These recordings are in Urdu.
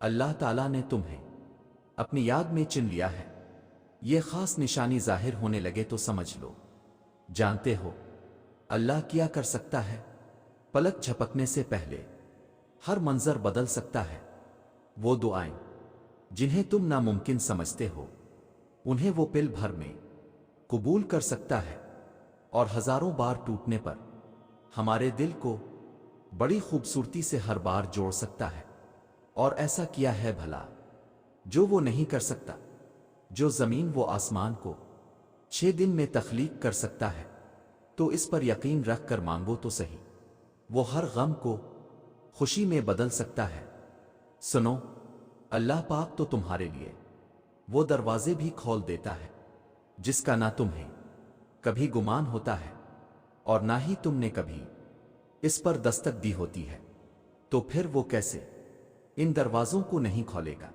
اللہ تعالیٰ نے تمہیں اپنی یاد میں چن لیا ہے۔ یہ خاص نشانی ظاہر ہونے لگے تو سمجھ لو جانتے ہو اللہ کیا کر سکتا ہے۔ پلک جھپکنے سے پہلے ہر منظر بدل سکتا ہے۔ وہ دعائیں جنہیں تم ناممکن سمجھتے ہو انہیں وہ پل بھر میں قبول کر سکتا ہے، اور ہزاروں بار ٹوٹنے پر ہمارے دل کو بڑی خوبصورتی سے ہر بار جوڑ سکتا ہے۔ اور ایسا کیا ہے بھلا جو وہ نہیں کر سکتا؟ جو زمین و آسمان کو 6 دن میں تخلیق کر سکتا ہے تو اس پر یقین رکھ کر مانگو تو صحیح، وہ ہر غم کو خوشی میں بدل سکتا ہے۔ سنو، اللہ پاک تو تمہارے لیے وہ دروازے بھی کھول دیتا ہے جس کا نہ تمہیں کبھی گمان ہوتا ہے اور نہ ہی تم نے کبھی اس پر دستک دی ہوتی ہے۔ تو پھر وہ کیسے ان دروازوں کو نہیں کھولے گا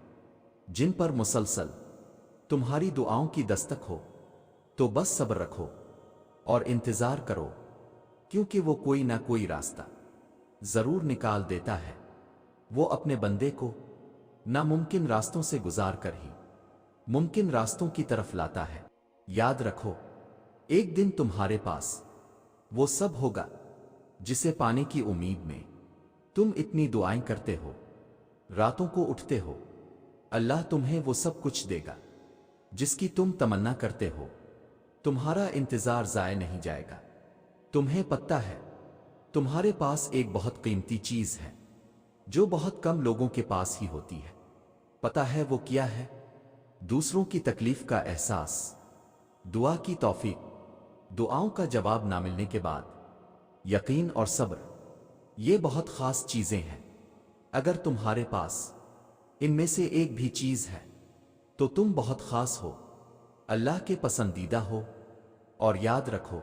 جن پر مسلسل تمہاری دعاؤں کی دستک ہو؟ تو بس صبر رکھو اور انتظار کرو، کیونکہ وہ کوئی نہ کوئی راستہ ضرور نکال دیتا ہے۔ وہ اپنے بندے کو ناممکن راستوں سے گزار کر ہی ممکن راستوں کی طرف لاتا ہے۔ یاد رکھو، ایک دن تمہارے پاس وہ سب ہوگا جسے پانے کی امید میں تم اتنی دعائیں کرتے ہو، راتوں کو اٹھتے ہو۔ اللہ تمہیں وہ سب کچھ دے گا جس کی تم تمنا کرتے ہو۔ تمہارا انتظار ضائع نہیں جائے گا۔ تمہیں پتہ ہے تمہارے پاس ایک بہت قیمتی چیز ہے جو بہت کم لوگوں کے پاس ہی ہوتی ہے۔ پتہ ہے وہ کیا ہے؟ دوسروں کی تکلیف کا احساس، دعا کی توفیق، دعاؤں کا جواب نہ ملنے کے بعد یقین اور صبر۔ یہ بہت خاص چیزیں ہیں۔ اگر تمہارے پاس ان میں سے ایک بھی چیز ہے تو تم بہت خاص ہو، اللہ کے پسندیدہ ہو۔ اور یاد رکھو،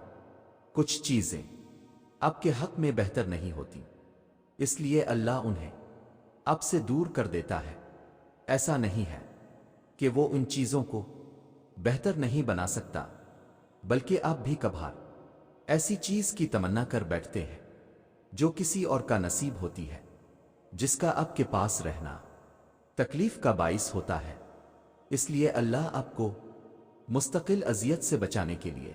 کچھ چیزیں اب کے حق میں بہتر نہیں ہوتی، اس لیے اللہ انہیں اب سے دور کر دیتا ہے۔ ایسا نہیں ہے کہ وہ ان چیزوں کو بہتر نہیں بنا سکتا، بلکہ اب بھی کبھار ایسی چیز کی تمنا کر بیٹھتے ہیں جو کسی اور کا نصیب ہوتی ہے، جس کا اب کے پاس رہنا تکلیف کا باعث ہوتا ہے۔ اس لیے اللہ آپ کو مستقل اذیت سے بچانے کے لیے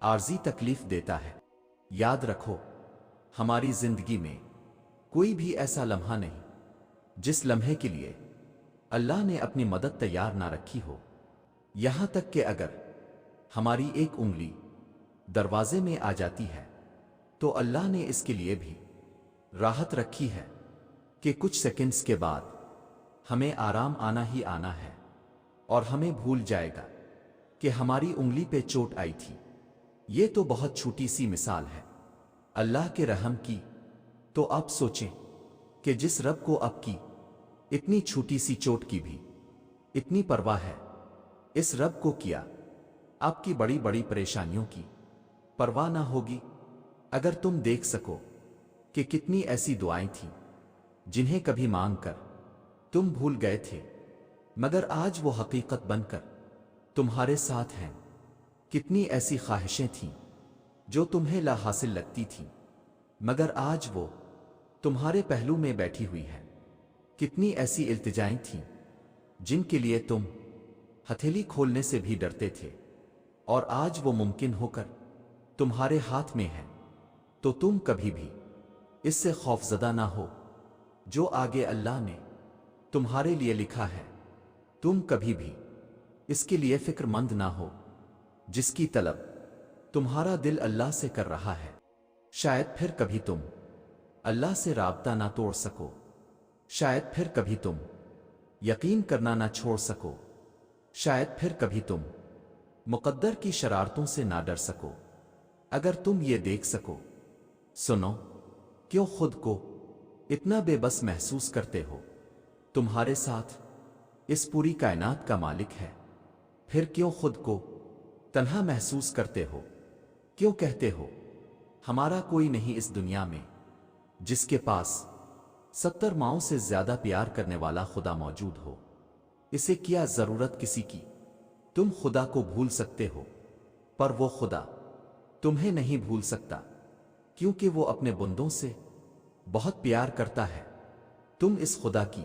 عارضی تکلیف دیتا ہے۔ یاد رکھو، ہماری زندگی میں کوئی بھی ایسا لمحہ نہیں جس لمحے کے لیے اللہ نے اپنی مدد تیار نہ رکھی ہو۔ یہاں تک کہ اگر ہماری ایک انگلی دروازے میں آ جاتی ہے تو اللہ نے اس کے لیے بھی راحت رکھی ہے کہ کچھ سیکنڈز کے بعد ہمیں آرام آنا ہی آنا ہے، اور ہمیں بھول جائے گا کہ ہماری انگلی پہ چوٹ آئی تھی۔ یہ تو بہت چھوٹی سی مثال ہے اللہ کے رحم کی، تو آپ سوچیں کہ جس رب کو آپ کی اتنی چھوٹی سی چوٹ کی بھی اتنی پرواہ ہے، اس رب کو کیا آپ کی بڑی بڑی پریشانیوں کی پرواہ نہ ہوگی؟ اگر تم دیکھ سکو کہ کتنی ایسی دعائیں تھیں جنہیں کبھی مانگ کر تم بھول گئے تھے مگر آج وہ حقیقت بن کر تمہارے ساتھ ہیں، کتنی ایسی خواہشیں تھیں جو تمہیں لا حاصل لگتی تھیں مگر آج وہ تمہارے پہلو میں بیٹھی ہوئی ہیں، کتنی ایسی التجائیں تھیں جن کے لیے تم ہتھیلی کھولنے سے بھی ڈرتے تھے اور آج وہ ممکن ہو کر تمہارے ہاتھ میں ہے۔ تو تم کبھی بھی اس سے خوفزدہ نہ ہو جو آگے اللہ نے تمہارے لیے لکھا ہے، تم کبھی بھی اس کے لیے فکر مند نہ ہو جس کی طلب تمہارا دل اللہ سے کر رہا ہے۔ شاید پھر کبھی تم اللہ سے رابطہ نہ توڑ سکو، شاید پھر کبھی تم یقین کرنا نہ چھوڑ سکو، شاید پھر کبھی تم مقدر کی شرارتوں سے نہ ڈر سکو۔ اگر تم یہ دیکھ سکو، سنو، کیوں خود کو اتنا بے بس محسوس کرتے ہو؟ تمہارے ساتھ اس پوری کائنات کا مالک ہے، پھر کیوں خود کو تنہا محسوس کرتے ہو؟ کیوں کہتے ہو ہمارا کوئی نہیں اس دنیا میں جس کے پاس 70 ماؤں سے زیادہ پیار کرنے والا خدا موجود ہو؟ اسے کیا ضرورت کسی کی؟ تم خدا کو بھول سکتے ہو پر وہ خدا تمہیں نہیں بھول سکتا، کیونکہ وہ اپنے بندوں سے بہت پیار کرتا ہے۔ تم اس خدا کی